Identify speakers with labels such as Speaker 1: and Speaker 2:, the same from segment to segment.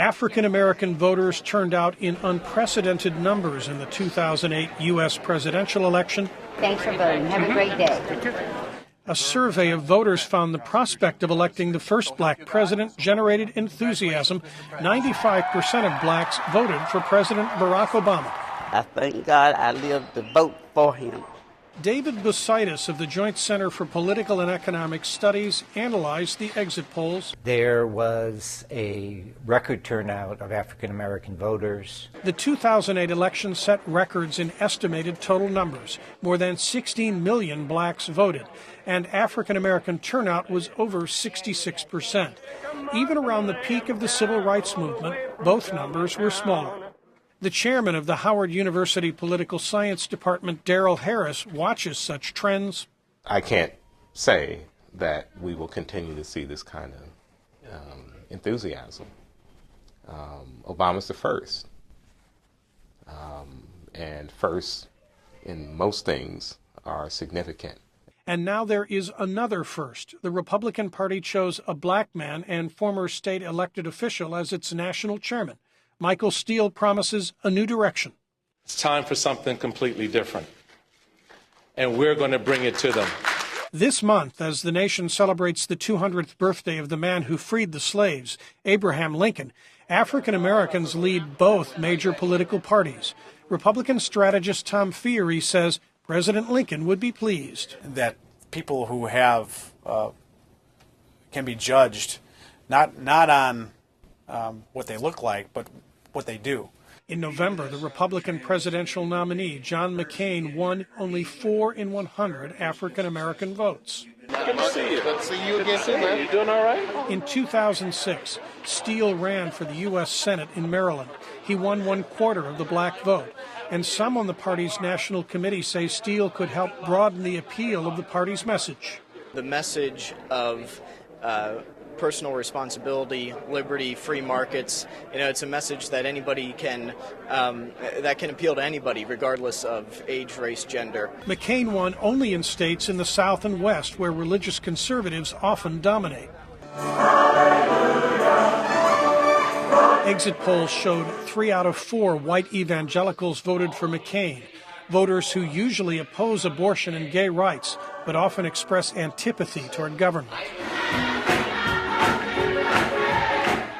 Speaker 1: African American voters turned out in unprecedented numbers in the 2008 U.S. presidential election.
Speaker 2: Thanks for voting. Have a great day.
Speaker 1: A survey of voters found the prospect of electing the first black president generated enthusiasm. 95% of blacks voted for President Barack Obama.
Speaker 3: I thank God I lived to vote for him.
Speaker 1: David Bositis of the Joint Center for Political and Economic Studies analyzed the exit polls.
Speaker 4: There was a record turnout of African American voters.
Speaker 1: The 2008 election set records in estimated total numbers. More than 16 million blacks voted, and African American turnout was over 66%. Even around the peak of the civil rights movement, both numbers were smaller. The chairman of the Howard University Political Science Department, Darrell Harris, watches such trends.
Speaker 5: I can't say that we will continue to see this kind of enthusiasm. Obama's the first. And first in most things are significant.
Speaker 1: And now there is another first. The Republican Party chose a black man and former state elected official as its national chairman. Michael Steele promises a new direction.
Speaker 6: It's time for something completely different, and we're going to bring it to them.
Speaker 1: This month, as the nation celebrates the 200th birthday of the man who freed the slaves, Abraham Lincoln, African Americans lead both major political parties. Republican strategist Tom Fiery says President Lincoln would be pleased.
Speaker 7: That people who have can be judged not on what they look like, but what they do.
Speaker 1: In November, the Republican presidential nominee, John McCain, won only 4 in 100 African-American votes.
Speaker 6: Good to see you. Good to see you again, man. You doing all right?
Speaker 1: In 2006, Steele ran for the U.S. Senate in Maryland. He won 1/4 of the black vote. And some on the party's national committee say Steele could help broaden the appeal of the party's message.
Speaker 8: The message of personal responsibility, liberty, free markets. It's a message that anybody can, that can appeal to anybody, regardless of age, race, gender.
Speaker 1: McCain won only in states in the South and West, where religious conservatives often dominate. Exit polls showed 3 out of 4 white evangelicals voted for McCain, voters who usually oppose abortion and gay rights, but often express antipathy toward government.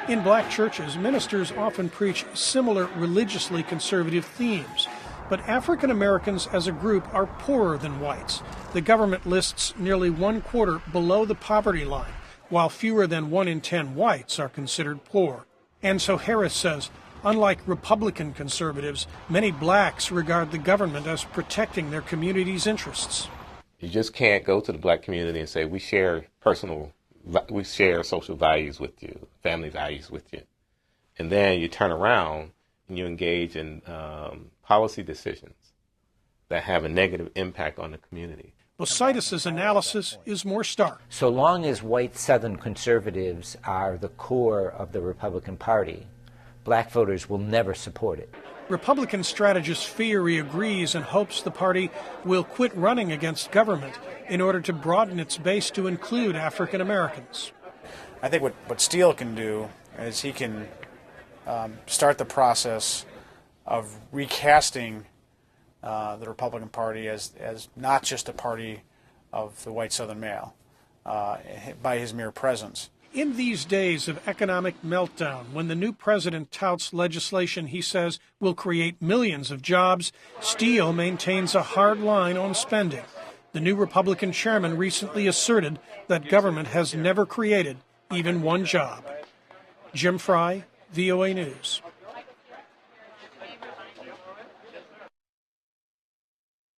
Speaker 1: In black churches, ministers often preach similar religiously conservative themes, but African Americans as a group are poorer than whites. The government lists nearly 1/4 below the poverty line, while fewer than 1 in 10 whites are considered poor. And so Harris says, unlike Republican conservatives, many blacks regard the government as protecting their community's interests.
Speaker 5: You just can't go to the black community and say, we share social values with you, family values with you. And then you turn around and you engage in policy decisions that have a negative impact on the community.
Speaker 1: Bositis' analysis is more stark.
Speaker 4: So long as white Southern conservatives are the core of the Republican Party, black voters will never support it.
Speaker 1: Republican strategist Fiery agrees and hopes the party will quit running against government in order to broaden its base to include African Americans.
Speaker 7: I think what Steele can do is he can start the process of recasting the Republican Party as not just a party of the white Southern male by his mere presence.
Speaker 1: In these days of economic meltdown, when the new president touts legislation he says will create millions of jobs, Steele maintains a hard line on spending. The new Republican chairman recently asserted that government has never created even one job. Jim Fry, VOA News.